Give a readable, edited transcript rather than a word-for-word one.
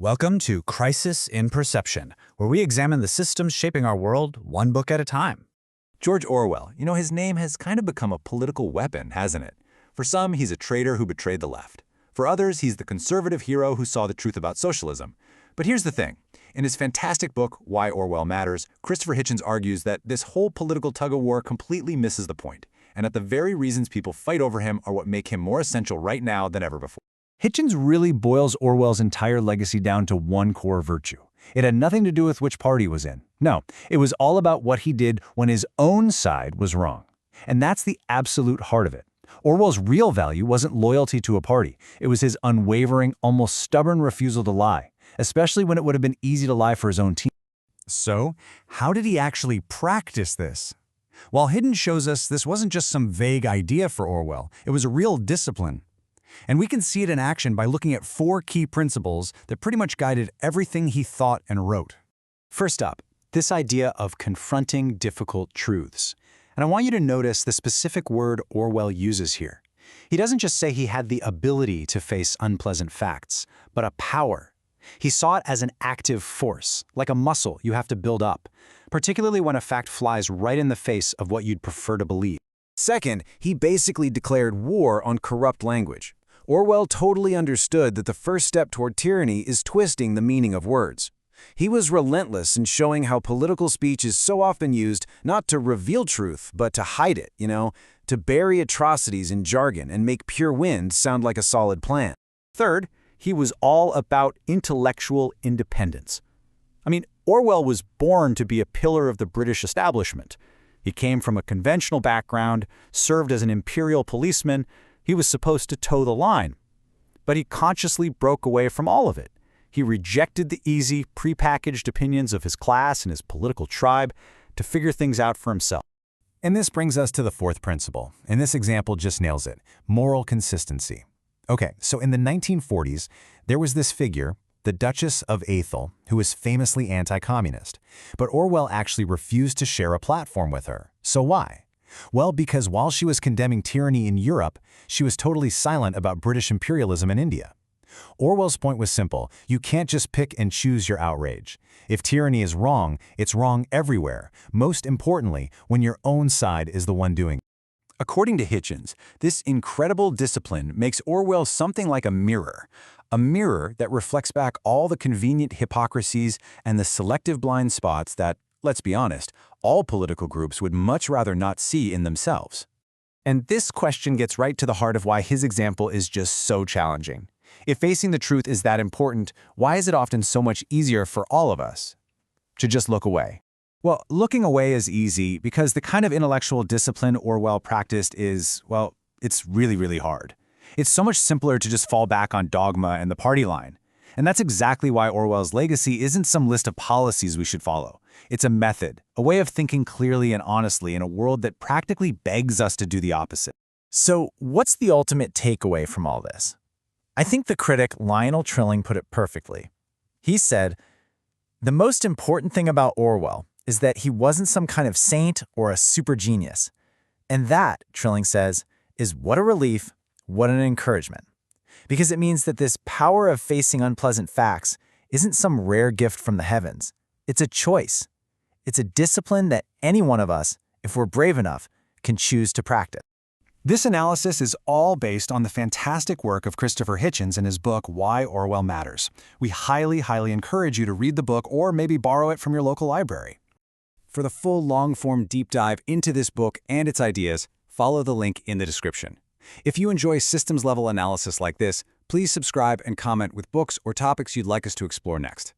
Welcome to Crisis in Perception, where we examine the systems shaping our world one book at a time. George Orwell, his name has kind of become a political weapon, hasn't it? For some, he's a traitor who betrayed the left. For others, he's the conservative hero who saw the truth about socialism. But here's the thing. In his fantastic book, Why Orwell Matters, Christopher Hitchens argues that this whole political tug-of-war completely misses the point, and that the very reasons people fight over him are what make him more essential right now than ever before. Hitchens really boils Orwell's entire legacy down to one core virtue. It had nothing to do with which party he was in. No, it was all about what he did when his own side was wrong. And that's the absolute heart of it. Orwell's real value wasn't loyalty to a party. It was his unwavering, almost stubborn refusal to lie, especially when it would have been easy to lie for his own team. So, how did he actually practice this? While Hitchens shows us this wasn't just some vague idea for Orwell, it was a real discipline. And we can see it in action by looking at 4 key principles that pretty much guided everything he thought and wrote. First up, this idea of confronting difficult truths. And I want you to notice the specific word Orwell uses here. He doesn't just say he had the ability to face unpleasant facts, but a power. He saw it as an active force, like a muscle you have to build up, particularly when a fact flies right in the face of what you'd prefer to believe. Second, he basically declared war on corrupt language. Orwell totally understood that the first step toward tyranny is twisting the meaning of words. He was relentless in showing how political speech is so often used not to reveal truth, but to hide it, to bury atrocities in jargon and make pure wind sound like a solid plan. Third, he was all about intellectual independence. Orwell was born to be a pillar of the British establishment. He came from a conventional background, served as an imperial policeman. He was supposed to toe the line. But he consciously broke away from all of it. He rejected the easy, prepackaged opinions of his class and his political tribe to figure things out for himself. And this brings us to the 4th principle, and this example just nails it: moral consistency. Okay, so in the 1940s, there was this figure, the Duchess of Atholl, who was famously anti-communist. But Orwell actually refused to share a platform with her. So why? Well, because while she was condemning tyranny in Europe, she was totally silent about British imperialism in India. Orwell's point was simple: you can't just pick and choose your outrage. If tyranny is wrong, it's wrong everywhere, most importantly, when your own side is the one doing it. According to Hitchens, this incredible discipline makes Orwell something like a mirror that reflects back all the convenient hypocrisies and the selective blind spots that, let's be honest, all political groups would much rather not see in themselves. And this question gets right to the heart of why his example is just so challenging. If facing the truth is that important, why is it often so much easier for all of us to just look away? Well, looking away is easy because the kind of intellectual discipline Orwell practiced is, well, it's really, really hard. It's so much simpler to just fall back on dogma and the party line. And that's exactly why Orwell's legacy isn't some list of policies we should follow. It's a method, a way of thinking clearly and honestly in a world that practically begs us to do the opposite. So, what's the ultimate takeaway from all this? I think the critic Lionel Trilling put it perfectly. He said, "The most important thing about Orwell is that he wasn't some kind of saint or a super genius. And that," Trilling says, "is what a relief, what an encouragement. Because it means that this power of facing unpleasant facts isn't some rare gift from the heavens. It's a choice. It's a discipline that any one of us, if we're brave enough, can choose to practice." This analysis is all based on the fantastic work of Christopher Hitchens in his book, Why Orwell Matters. We highly, highly encourage you to read the book or maybe borrow it from your local library. For the full long-form deep dive into this book and its ideas, follow the link in the description. If you enjoy systems-level analysis like this, please subscribe and comment with books or topics you'd like us to explore next.